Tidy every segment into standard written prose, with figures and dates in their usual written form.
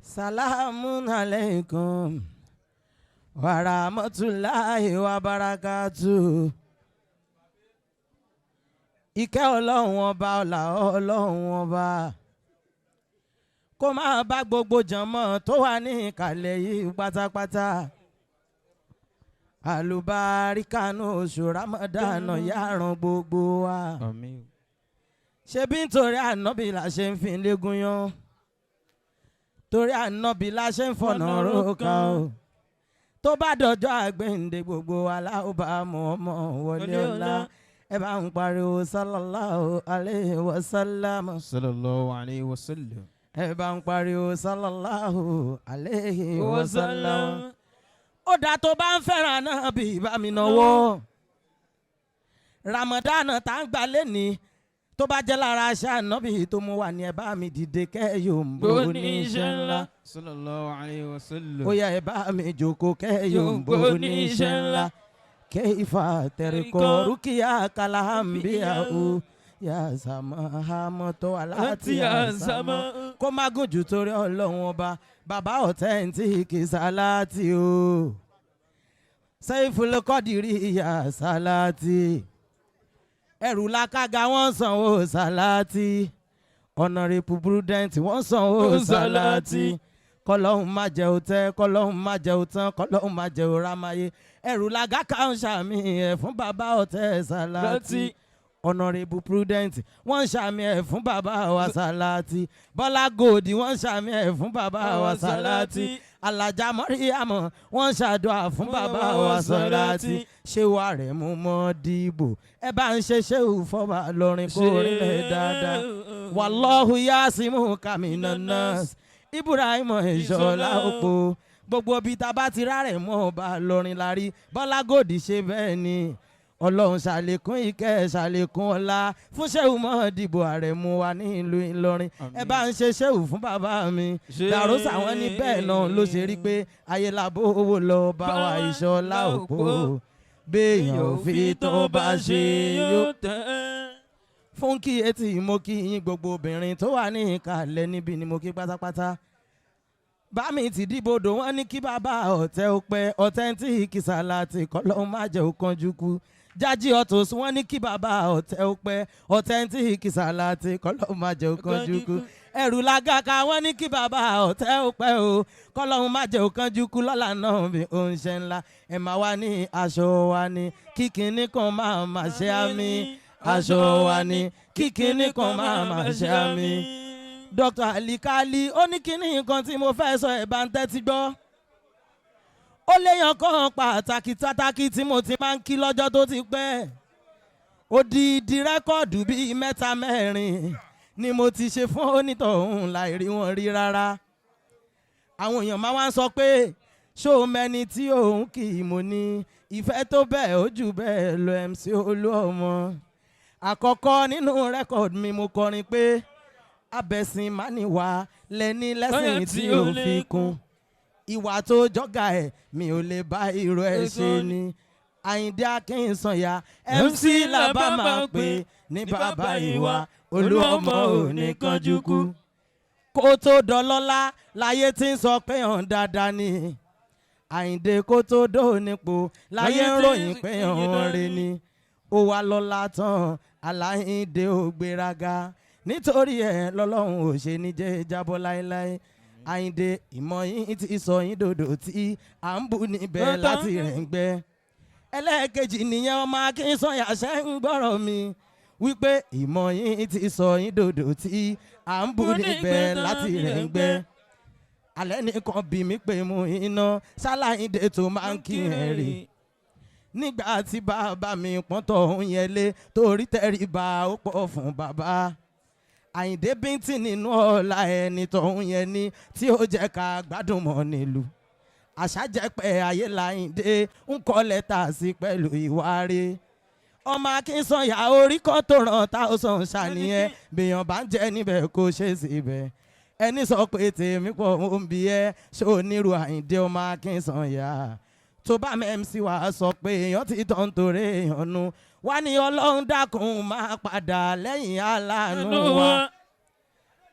Salamun alaikum wa rahmatullahi wa barakatuh. Ìkẹ́ Ọlọ́run ọba ọlá Ọlọ́run ọba kó máa bá gbogbo jànmọ́ tó wà ní ìkàlẹ̀ yìí pátápátá. Àlùbáríkà nú oṣù Ramadan yàrán gbogbo wa. Àmín. Ṣebí nítorí ànábì la ṣe ń fi légún yan, torí ànábì la ṣe ń fọ̀nà róka o. Tó bá dọjọ́ àgbéǹde gbogbo wa láò bá mọ̀ ọmọ wọlé ọlá. Ẹ bá ń pariwo sallallahu alayhi wa sallam. Sallallahu alayhi wa sallam. Ẹ bá ń pariwo sallallahu alayhi wa sallam. Ó dá tó bá ń fẹ́ràn náà bí bá mi náwó. Ramadan tá ń gbà lẹ́ni tó bá jẹ́ lára aṣá ànábì tó mú wà ní ẹ bá mi dìde kẹ́yọ̀ ń bó ní iṣẹ́ ńlá. Sallallahu alayhi wa sallam. Ó yá ẹ bá mi jókòó kẹ́yọ̀ ń bó ní iṣẹ́ ńlá. Kayfa tariko rukiya kalambiya o ya sama to alati ya sama kó má gùn jù torí Ọlọ́run ọba bàbá authentic Salati o Saiful Qodiriyah Salati ẹrù làkàgà wọ́n sanwó Salati Honorable Prudent wọ́n sanwó Salati kọlọ́hún má jẹ́ òtẹ́ kọlọ́hún má jẹ́ òtán kọlọ́hún má jẹ́ òrámáyé ẹrù làgá kan ṣàmì ẹ̀ fún bàbá Ote Solaty Honorable Prudent wọ́n ṣàmì ẹ̀ fún bàbá wa Salati Bọ́lá Gòdì wọ́n ṣàmì ẹ̀ fún bàbá wa Salati Alájà Mọ́ríyàmọ̀ wọ́n ṣàdúrà fún bàbá wa Salati ṣéwà rẹ̀ mú mọ́ dìbò ẹ bá ń ṣe ṣéwù fọ́bà lọ́rin kó rílẹ̀ dáadáa Wallahu yasimu kaminan nas Ibrahim Ìṣọ̀lá Òpó gbogbo ibi tá a bá ti rárẹ̀ mọ́ ọba lọ́rin lárí Bọ́lá Gòdì ṣe bẹ́ẹ̀ ni Ọlọ́run ṣàlékún ìkẹ́ ṣàlékún ọlá fún ṣéwù mọ́ dìbò ààrẹ mú wa ní ìlú Ìlọrin ẹ bá ń ṣe ṣéwù fún bàbá mi Dàrósà wọn ní bẹ́ẹ̀ náà ló ṣe rí pé ayé làbó owó lọ bá wa Ìṣọ̀lá Òpó béèyàn ò fi tó bá ṣe yóò tẹ́. Fún kí etí mo kí yín gbogbo obìnrin tó wà ní ìkàlẹ̀ níbi ni mo kí pátápátá. Bá mi ti dìbòdò wọn ní kí bàbá Ote ó pẹ́ authentic Salati kọ́lọ́ má jẹ́ ó kánjú kú. Jájí Ọ̀tòs wọn ní kí bàbá Ote ó pẹ́ authentic Salati kọ́lọ́ má jẹ́ ó kánjú kú. Ẹrù làgàkà wọn ní kí bàbá Ote ó pẹ́ o kọ́lọ́ má jẹ́ ó kánjú kú lọ́la náà bí ó ń ṣe ńlá. Ẹ máa wá ní aṣọ wa ní kíkiní kan máa ṣe àmì. Aṣọ wa ni kíkiní kan máa ṣe àmì. Dr. Alikali ó ní kíní nǹkan tí mo fẹ́ sọ ẹ̀ bá ń tẹ́tí gbọ́. Ó léyàn kan pàtàkì tí mo ti máa ń kí lọ́jọ́ tó ti pẹ́. Odidi rẹ́kọ̀dù bíi 3-4 ni mo ti ṣe fún onítọ̀hún láì rí wọn rí rárá. Àwọn èèyàn máa wá ń sọ pé ṣó mẹ́ni tí òun kì í mo ní ìfẹ́ tó bẹ́ẹ̀ ó jù bẹ́ẹ̀ lọ MC Olúọmọ. Àkọ́kọ́ nínú rẹ́kọ̀dù mi mo kọrin pé abẹ́sìn máa ní wá lẹ́ni lẹ́sìn tí ò fi kún ìwà tó jọ́gà ẹ̀ mi ò lè bá irú ẹ̀ ṣe ni Àyìndé Akínsànyà MC làbá máa pè ní bàbá ìwà Olúọmọ ò ní kánjú kú kó tó dọlọ́lá láyé tí ń sọ pé hàn dáadáa ni Àyìndé kó tó dó nípò láyé ń ròyìn pé hàn rè ni ó wá lọ́lá tán Àyìndé ò gbéraga nítorí ẹ̀ lọ́lọ́run ò ṣe ní jẹ́ jábọ́ láéláé Àyìndé ìmọ̀ yín ti sọ yín dòdò tí à ń bù níbẹ̀ láti rẹ̀ ń gbẹ́ ẹlẹ́ẹ̀kejì nìyẹn ọmọ Akínsànyà ṣe ń gbọ́rọ̀ mi wípé ìmọ̀ yín ti sọ yín dòdò tí à ń bù níbẹ̀ láti rẹ̀ ń gbẹ́ alẹ́ nìkan bí mi pé mo iná ṣáláyìndé tó máa ń kí ẹ̀ rí nígbà tí bàbá mi pọ́n tọ̀hún yẹn lé torí tẹríba ó pọ̀ fún bàbá Àyìndé bíntín nínú ọ̀la ẹni tọ̀hún yẹn ní tí ó jẹ́ ká gbádùn mọ́ nílùú àṣà jẹ́ pé ayé l'Àyìndé ń kọ́ lẹ́tà sí pẹ̀lú ìwà rẹ̀ ọmọ Akínsànyà orí kan tó ràn táwọn ṣàníyàn bèèyàn bá ń jẹ́ níbẹ̀ kó ṣe síbẹ̀ ẹni sọ pé tèmi pọ̀ ń bí ẹ ṣó nírú Àyìndé ọmọ Akínsànyà tó bá MC wá sọ pé èèyàn ti tọ́ ń torí èèyàn nu wá ní Ọlọ́run dákun máa padà lẹ́yìn aláàánú wa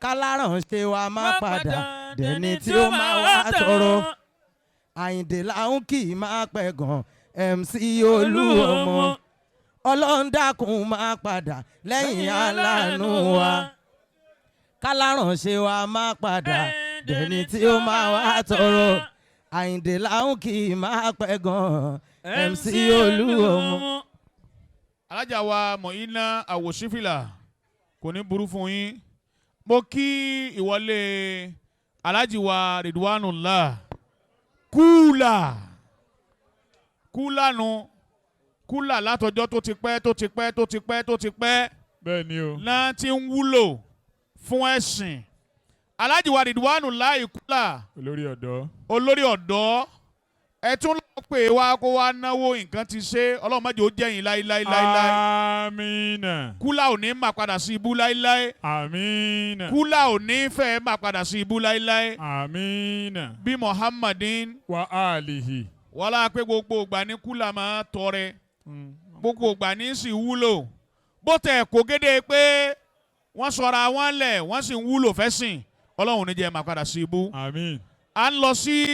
káláràn ṣe wa máa padà dẹni tí ó máa wá tọrọ. Àyìndé làwọn kì í máa pẹ́ gan MC Olúọmọ. Ọlọ́run dákun máa padà lẹ́yìn aláàánú wa. Kálárànṣe wa máa padà dẹni tí ó máa wá tọrọ. Àyìndé làwọn kì í máa pẹ́ gan MC Olúọmọ. Alájà wa Mọ̀ínà Àwòṣífìlà kò ní burú fún yín. Mo kí ìwọlé Alájì wa Ridwanullah kúlà nu kúlà látọjọ́ tó ti pẹ́. bẹ́ẹ̀ ni o. náà ti ń wúlò fún ẹ̀sìn. Alájì wa Ridwanullah kúlà olórí ọ̀dọ́ ẹ tún lọ pé wá kó wá náwó nǹkan ti ṣe Ọlọ́run má jẹ́ ó jẹ́yìn láíláí. Àmín. Kúlà ò ní máa padà sí ibú láíláí. Àmín. Kúlà ò ní fẹ́ máa padà sí ibú láíláí. Àmín. Bí Muhammadin wa alihi. wọ́lá pé gbogbo ìgbà ní kúlà máa tọrẹ gbogbo ìgbà ní sì wúlò bó tẹ̀ kó gédé pé wọ́n sọra wọn lẹ̀ wọ́n sì ń wúlò fẹ́sìn Ọlọ́run ní jẹ́ máa padà sí ibú. Àmín. À ń lọ sí